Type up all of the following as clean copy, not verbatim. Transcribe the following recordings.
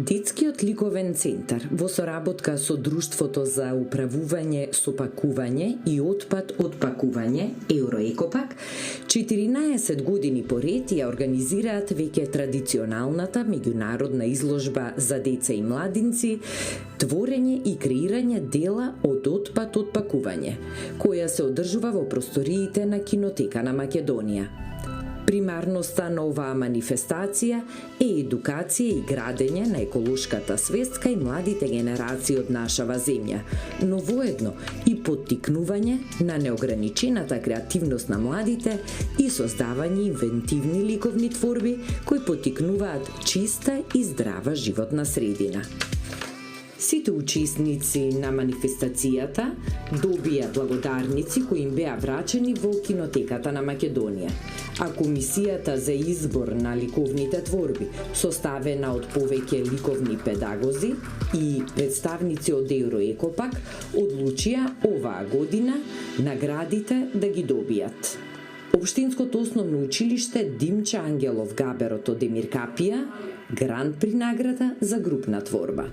Детскиот ликовен центар во соработка со Друштвото за управување со пакување и отпад од пакување Евроекопак 14 години поред ја организираат веќе традиционалната меѓународна изложба за деца и младинци Творење и креирање дела од отпад од пакување, која се одржува во просториите на Кинотека на Македонија. Примарноста на оваа манифестација е едукација и градење на еколошката свест кај младите генерации од нашава земја, но воедно и поттикнување на неограничената креативност на младите и создавање инвентивни ликовни творби кои поттикнуваат чиста и здрава животна средина. Сите учесници на манифестацијата добија благодарници кои им беа врачени во Кинотеката на Македонија, а комисијата за избор на ликовните творби, составена од повеќе ликовни педагози и представници од Евроекопак, одлучија оваа година наградите да ги добијат. Општинското основно училиште Димча Ангелов Габерот од Емиркапија, гран при награда за групна творба.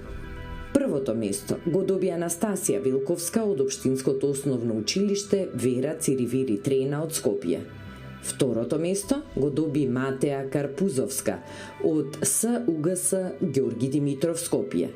Првото место го добија Анастасија Вилковска од Општинското основно училиште Вера Циривири Трена од Скопје. Второто место го доби Матеа Карпузовска од СУГС Ѓорги Димитров Скопје.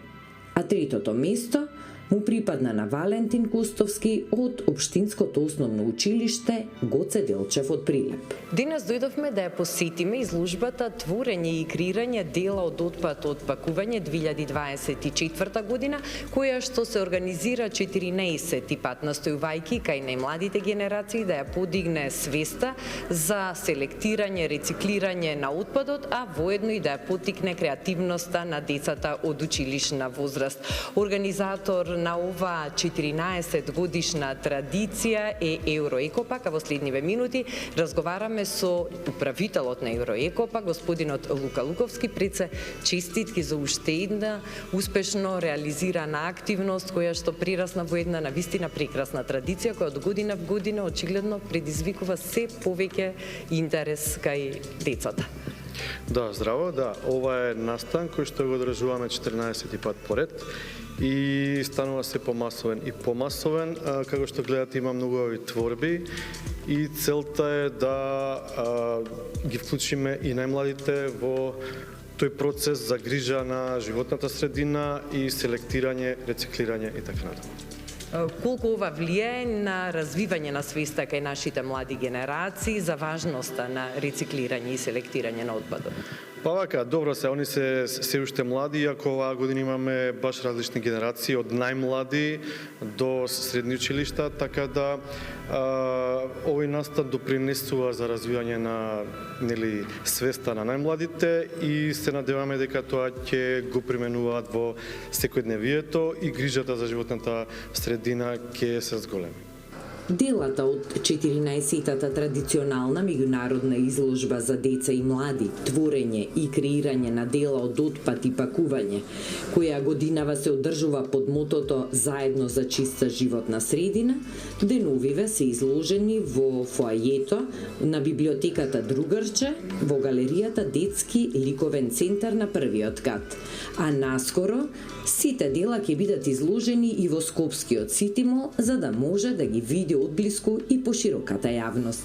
А третото место му припадна на Валентин Кустовски од Општинското основно училиште Гоце Делчев од Прилеп. Денес дојдовме да ја посетиме изложбата Творење и креирање дела од отпад од пакување 2024 година, која што се организира 14 пат, настојувајќи кај најмладите генерации да ја подигне свеста за селектирање, рециклирање на отпадот, а воедно и да ја поттикне креативноста на децата од училишна возраст. Организатор на ова 14 годишна традиција е Евроекопак, а во следниве минути разговараме со управителот на Евроекопак, господинот Лука Луковски. Пред се честитки за уште една успешно реализирана активност која што прирасна во една навистина прекрасна традиција која од година в година очигледно предизвикува се повеќе интерес кај децата. Да, здраво, да. Ова е настан кој што го одржуваме 14 пат поред и станува се помасовен и помасовен. Како што гледате, има многу ови творби и целта е да ги вклучиме и најмладите во тој процес за грижа на животната средина и селектирање, рециклирање и така натаму. Колку ова влијае на развивање на свеста кај нашите млади генерации за важноста на рециклирање и селектирање на отпадот? Па вака, добро се, они се уште млади, иако оваа година имаме баш различни генерации, од најмлади до средни училишта, така да овој настан допринесува за развивање на свеста на најмладите и се надеваме дека тоа ќе го применуваат во секојдневието и грижата за животната средина ќе се зголеми. Делата од 14-тата традиционална меѓународна изложба за деца и млади, творење и креирање на дела од отпад и пакување, која годинава се одржува под мотото Заедно за чиста животна средина, деновиве се изложени во фоајето на библиотеката Другарче, во галеријата Детски ликовен центар на првиот кат. А наскоро сите дела ќе бидат изложени и во Скопскиот Ситимол, за да може да ги види одблиску и пошироката јавност.